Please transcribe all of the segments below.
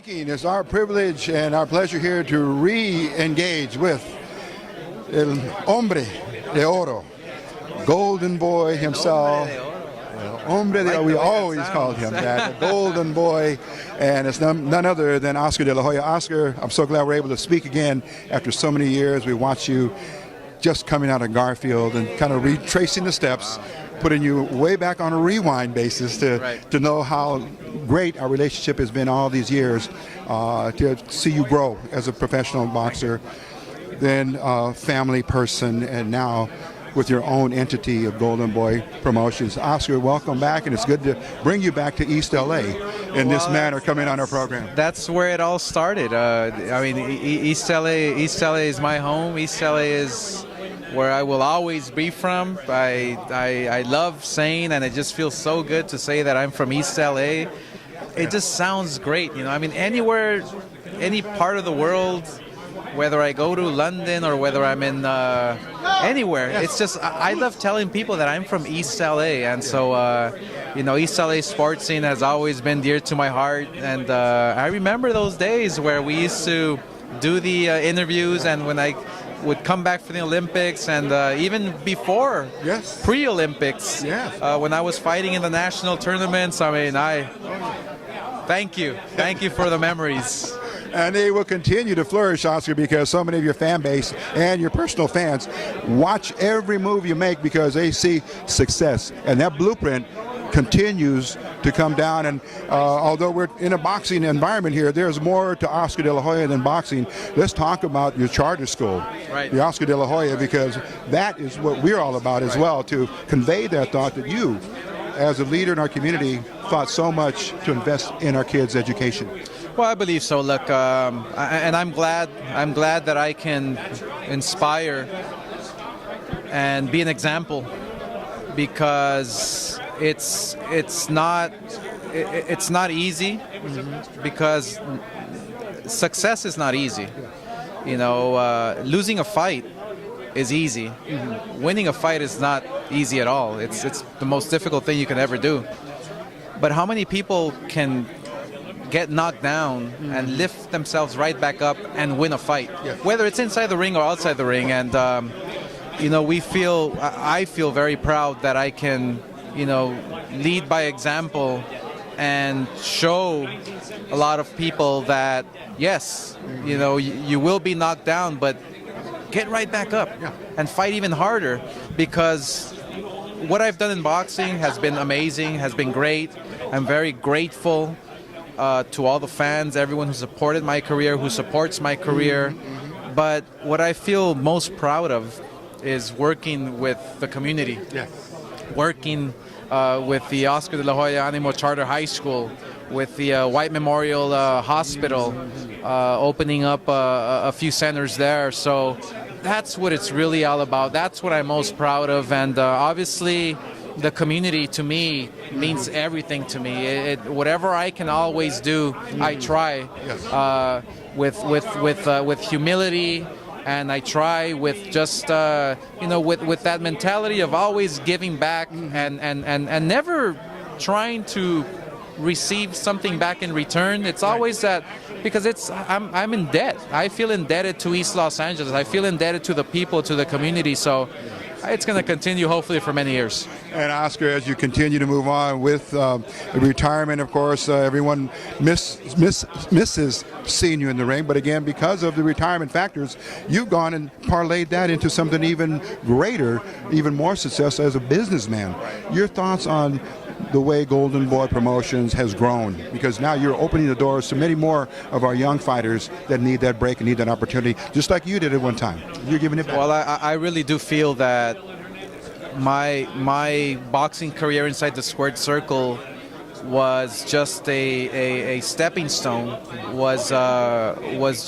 Speaking, it's our privilege and our pleasure here to re-engage with El Hombre de Oro, Golden Boy himself. El Hombre de Oro, we always called him that, the Golden Boy, and it's none other than Oscar de la Hoya. Oscar, I'm so glad we're able to speak again after so many years. We watched you just coming out of Garfield and kind of retracing the steps, putting you way back on a rewind basis to know how great our relationship has been all these years, to see you grow as a professional boxer, then a family person, and now with your own entity of Golden Boy Promotions. Oscar, welcome back, and it's good to bring you back to East L.A. in this manner, coming on our program. That's where it all started. I mean, East L.A. is my home. East L.A. is where I will always be from. I love saying, and it just feels so good to say that I'm from East L.A. It just sounds great, you know. I mean, anywhere, any part of the world, whether I go to London or whether I'm in anywhere, it's just, I love telling people that I'm from East L.A. And so, you know, East L.A. sports scene has always been dear to my heart. And I remember those days where we used to do the interviews, and when I would come back for the Olympics, and even before pre-Olympics, when I was fighting in the national tournaments. I mean, thank you for the memories. And they will continue to flourish, Oscar, because so many of your fan base and your personal fans watch every move you make because they see success, and that blueprint continues to come down. And although we're in a boxing environment here, there's more to Oscar de la Hoya than boxing. Let's talk about your charter school, the Oscar de la Hoya, because that is what we're all about as well, to convey that thought that you, as a leader in our community, fought so much to invest in our kids' education. Well, I believe so. Look, and I'm glad that I can inspire and be an example, because it's not easy, because success is not easy. You know, losing a fight is easy. Winning a fight is not easy at all. It's the most difficult thing you can ever do. But how many people can get knocked down and lift themselves right back up and win a fight, whether it's inside the ring or outside the ring? And you know, I feel very proud that I can, you know, lead by example and show a lot of people that yes, you know, you will be knocked down, but get right back up and fight even harder, because what I've done in boxing has been amazing, has been great. I'm very grateful to all the fans, everyone who supported my career, who supports my career. But what I feel most proud of is working with the community, working with the Oscar de la Hoya Animo Charter High School, with the White Memorial Hospital, opening up a few centers there. So that's what it's really all about. That's what I'm most proud of. And obviously, the community to me means everything to me. Whatever I can always do, I try with humility, and I try with just you know, with that mentality of always giving back, and never trying to receive something back in return. It's always that, because I'm in debt. I feel indebted to East Los Angeles. I feel indebted to the people, to the community. So it's going to continue, hopefully, for many years. And Oscar, as you continue to move on with retirement, of course, everyone misses seeing you in the ring. But again, because of the retirement factors, you've gone and parlayed that into something even greater, even more success as a businessman. Your thoughts on the way Golden Boy Promotions has grown, because now you're opening the doors to many more of our young fighters that need that break and need that opportunity, just like you did at one time. You're giving it back. Well, I really do feel that my boxing career inside the squared circle was just a stepping stone. Was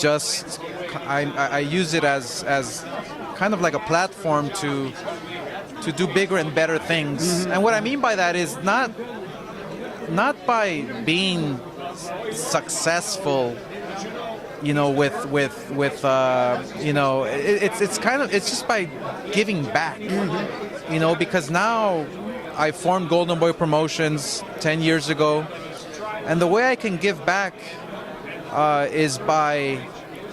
just I use it as kind of like a platform to do bigger and better things. And what I mean by that is not by being successful, you know, with you know, it's just by giving back, you know, because now I formed Golden Boy Promotions 10 years ago, and the way I can give back is by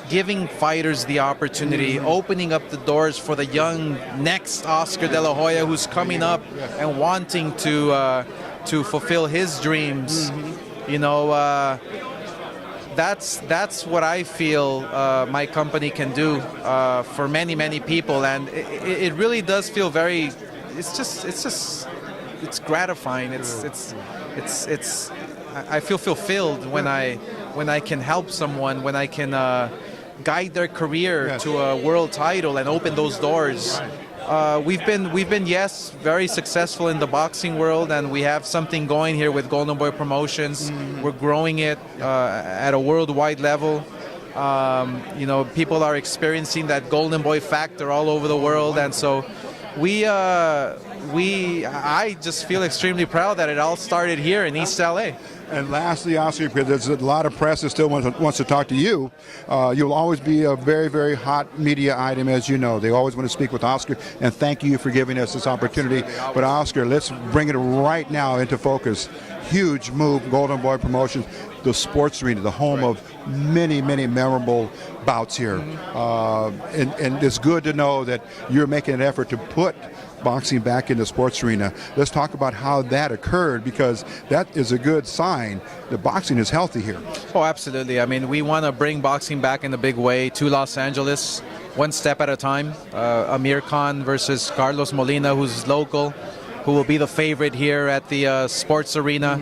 giving fighters the opportunity, opening up the doors for the young next Oscar De La Hoya who's coming up and wanting to fulfill his dreams. You know, that's what I feel my company can do for many people, and it really does feel very. It's gratifying. I feel fulfilled when I can help someone, when I can guide their career to a world title and open those doors. We've been yes, very successful in the boxing world, and we have something going here with Golden Boy Promotions. We're growing it at a worldwide level. You know, people are experiencing that Golden Boy factor all over the world, and so I just feel extremely proud that it all started here in East L.A. And lastly, Oscar, because there's a lot of press that still wants to talk to you, you'll always be a very hot media item, as you know. They always want to speak with Oscar, and thank you for giving us this opportunity. But Oscar, let's bring it right now into focus. Huge move, Golden Boy Promotions, the sports arena, the home of many memorable bouts here. And it's good to know that you're making an effort to put boxing back in the sports arena. Let's talk about how that occurred, because that is a good sign that boxing is healthy here. Oh, absolutely. I mean, we want to bring boxing back in a big way to Los Angeles, one step at a time. Amir Khan versus Carlos Molina, who's local, who will be the favorite here at the sports arena.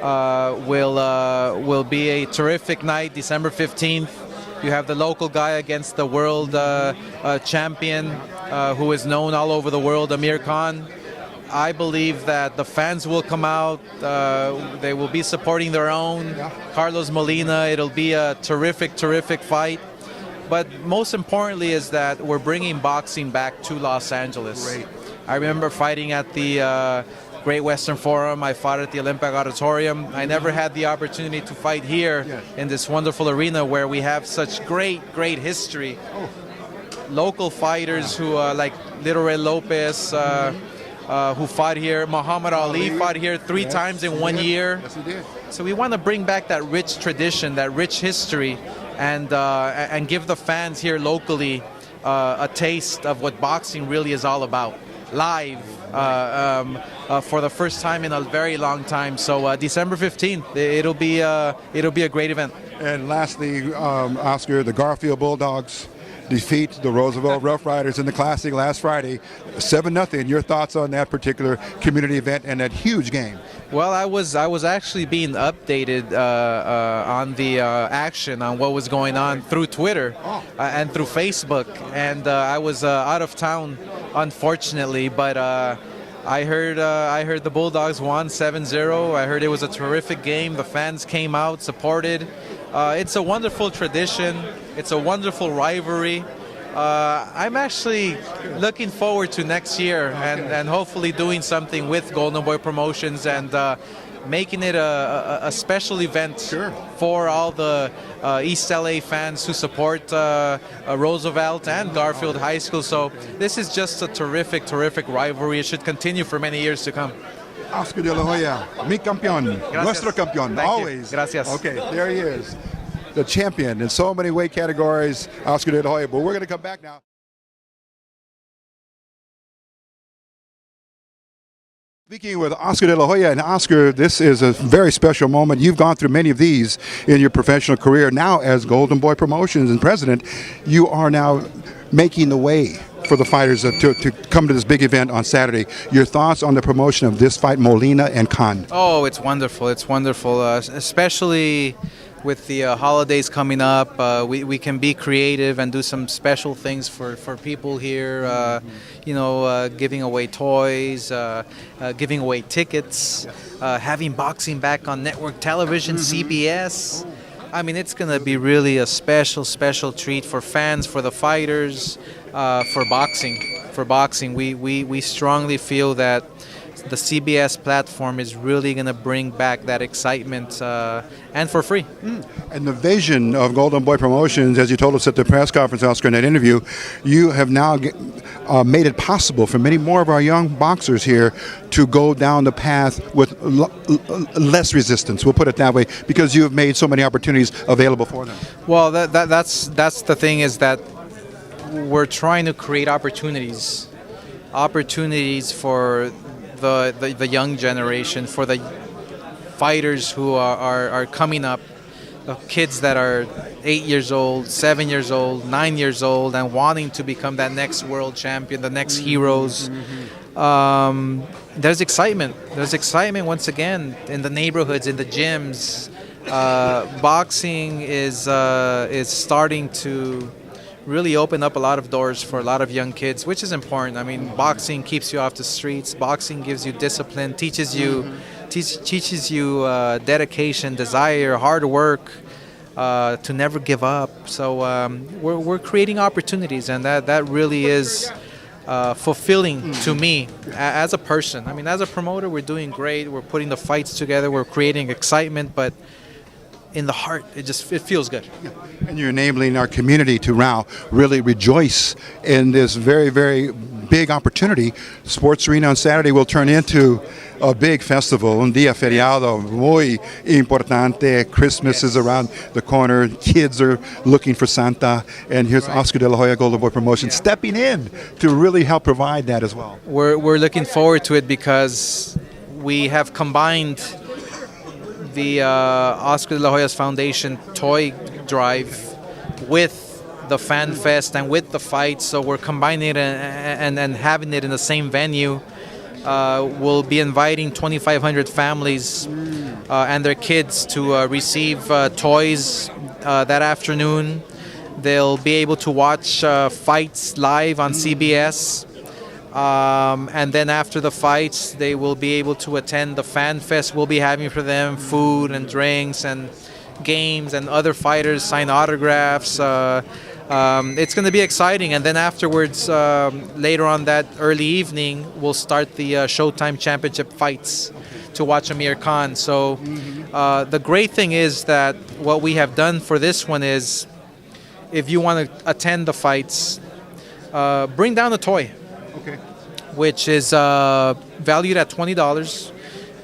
Will be a terrific night, December 15th. You have the local guy against the world champion, who is known all over the world, Amir Khan. I believe that the fans will come out. They will be supporting their own. Carlos Molina, it'll be a terrific fight. But most importantly is that we're bringing boxing back to Los Angeles. Great. I remember fighting at the Great Western Forum. I fought at the Olympic Auditorium. I never had the opportunity to fight here in this wonderful arena where we have such great history. Local fighters who like Little Red Lopez, who fought here. Muhammad Ali fought here three times in 1 year. Yes, he did. So we want to bring back that rich tradition, that rich history, and give the fans here locally a taste of what boxing really is all about. Live for the first time in a very long time. So December 15th, it'll be a great event. And lastly, Oscar, the Garfield Bulldogs defeat the Roosevelt Rough Riders in the Classic last Friday, 7-0. Your thoughts on that particular community event and that huge game? Well, I was actually being updated on the action, on what was going on through Twitter and through Facebook, and I was out of town, unfortunately, but I heard the Bulldogs won 7-0. I heard it was a terrific game. The fans came out, supported. It's a wonderful tradition. It's a wonderful rivalry. I'm actually looking forward to next year and hopefully doing something with Golden Boy Promotions and making it a special event for all the East L.A. fans who support Roosevelt and Garfield High School. So this is just a terrific rivalry. It should continue for many years to come. Oscar De La Hoya, mi campeón, nuestro campeón, Thank always. You. Gracias. Okay, there he is, the champion in so many weight categories, Oscar De La Hoya. But we're going to come back now. Speaking with Oscar De La Hoya, and Oscar, this is a very special moment. You've gone through many of these in your professional career. Now, as Golden Boy Promotions and president, you are now making the way for the fighters to come to this big event on Saturday. Your thoughts on the promotion of this fight, Molina and Khan? Oh, it's wonderful. It's wonderful, especially with the holidays coming up. We can be creative and do some special things for people here. You know, giving away toys, giving away tickets, having boxing back on network television, CBS. I mean, it's going to be really a special treat for fans, for the fighters, for boxing. We strongly feel that the CBS platform is really going to bring back that excitement, and for free. And the vision of Golden Boy Promotions, as you told us at the press conference, Oscar, in that interview, you have now made it possible for many more of our young boxers here to go down the path with less resistance. We'll put it that way, because you have made so many opportunities available for them. Well, that's the thing, is that we're trying to create opportunities for the young generation, for the fighters who are coming up, the kids that are 8 years old, 7 years old, 9 years old, and wanting to become that next world champion, the next heroes. There's excitement. There's excitement once again in the neighborhoods, in the gyms. Boxing is starting to really open up a lot of doors for a lot of young kids, which is important. I mean, boxing keeps you off the streets. Boxing gives you discipline, teaches you dedication, desire, hard work, to never give up. So we're creating opportunities, and that really is fulfilling to me as a person. I mean, as a promoter, we're doing great. We're putting the fights together. We're creating excitement, but in the heart, it feels good. Yeah. And you're enabling our community to now really rejoice in this very, very big opportunity. Sports Arena on Saturday will turn into a big festival, un día feriado muy importante. Christmas is around the corner. Kids are looking for Santa, and here's Oscar De La Hoya, Golden Boy Promotion, stepping in to really help provide that as well. We're looking forward to it, because we have combined the Oscar De La Hoya's Foundation toy drive with the Fan Fest and with the fights. So we're combining it and having it in the same venue. We'll be inviting 2,500 families and their kids to receive toys that afternoon. They'll be able to watch fights live on CBS. And then after the fights, they will be able to attend the Fan Fest. We'll be having for them food and drinks and games, and other fighters sign autographs. It's going to be exciting. And then afterwards, later on that early evening, we'll start the Showtime Championship fights to watch Amir Khan. So the great thing is that what we have done for this one is, if you want to attend the fights, bring down a toy. Okay. Which is valued at $20.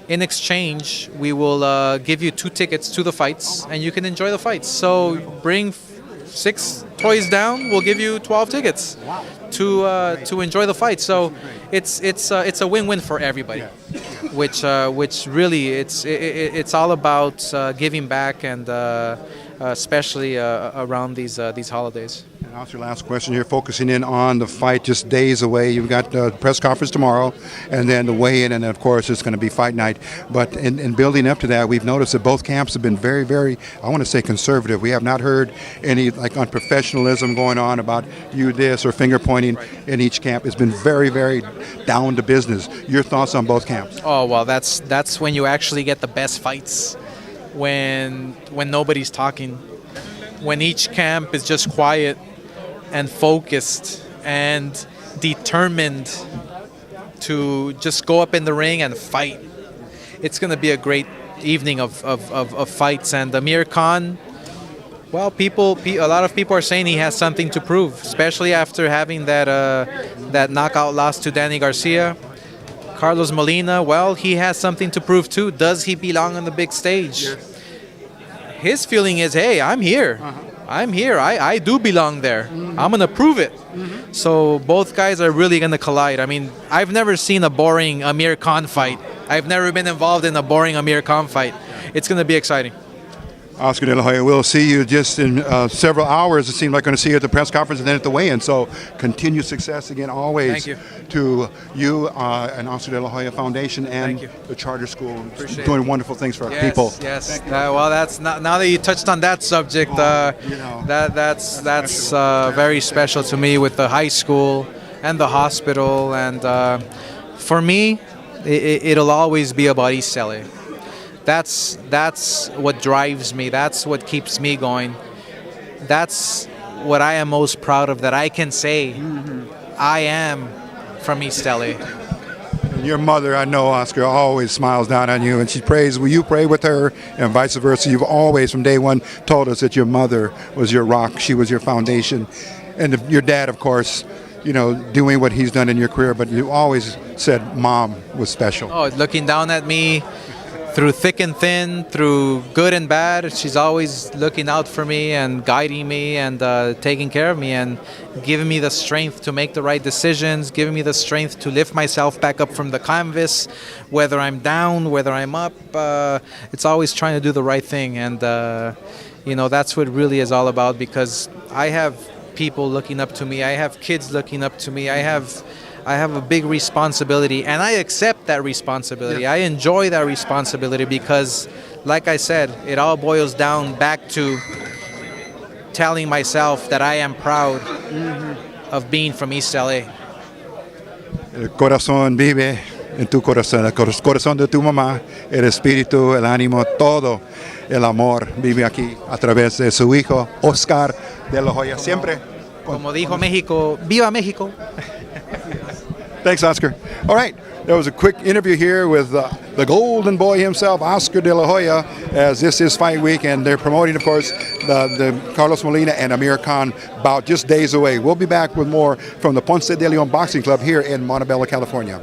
In exchange, we will give you 2 tickets to the fights, and you can enjoy the fights. So bring 6 toys down, we'll give you 12 tickets to enjoy the fights. So it's a win-win for everybody. Which really it's all about giving back, and especially around these holidays. And Oscar, last question here, focusing in on the fight just days away. You've got the press conference tomorrow, and then the weigh-in, and of course it's going to be fight night. But in building up to that, we've noticed that both camps have been very, very, I want to say, conservative. We have not heard any unprofessionalism going on about you this or finger pointing in each camp. It's been very, very down to business. Your thoughts on both camps? Oh, well, that's when you actually get the best fights, when nobody's talking, when each camp is just quiet and focused and determined to just go up in the ring and fight. It's going to be a great evening of fights. And Amir Khan, well, a lot of people are saying he has something to prove, especially after having that knockout loss to Danny Garcia. Carlos Molina, well, he has something to prove too. Does he belong on the big stage? Yes. His feeling is, hey, I'm here. I'm here. I do belong there. I'm going to prove it. So both guys are really going to collide. I mean, I've never seen a boring Amir Khan fight. I've never been involved in a boring Amir Khan fight. It's going to be exciting. Oscar De La Hoya, we'll see you just in several hours. It seems like going to see you at the press conference and then at the weigh-in. So continued success again always. Thank you. To you and Oscar De La Hoya Foundation and the Charter School. Appreciate doing wonderful things for our people. Yes. Well, that's now that you touched on that subject, that's very special to me, with the high school and the hospital. And for me, it'll always be about East L.A. That's what drives me. That's what keeps me going. That's what I am most proud of, that I can say I am from East L.A. And your mother, I know, Oscar, always smiles down on you, and she prays. Will you pray with her, and vice versa? You've always, from day one, told us that your mother was your rock. She was your foundation. And your dad, of course, you know, doing what he's done in your career, but you always said mom was special. Oh, looking down at me through thick and thin, through good and bad. She's always looking out for me and guiding me and taking care of me and giving me the strength to make the right decisions, giving me the strength to lift myself back up from the canvas, whether I'm down, whether I'm up. It's always trying to do the right thing. And, you know, that's what it really is all about, because I have people looking up to me. I have kids looking up to me. I have a big responsibility, and I accept that responsibility. I enjoy that responsibility because, like I said, it all boils down back to telling myself that I am proud of being from East L.A. El corazón vive en tu corazón, el corazón de tu mamá, el espíritu, el ánimo, todo el amor vive aquí a través de su hijo, Oscar de la Hoya. Siempre. Como dijo México, ¡Viva México! Thanks, Oscar. All right, that was a quick interview here with the golden boy himself, Oscar de la Hoya, as this is fight week, and they're promoting, of course, the Carlos Molina and Amir Khan bout just days away. We'll be back with more from the Ponce de Leon Boxing Club here in Montebello, California.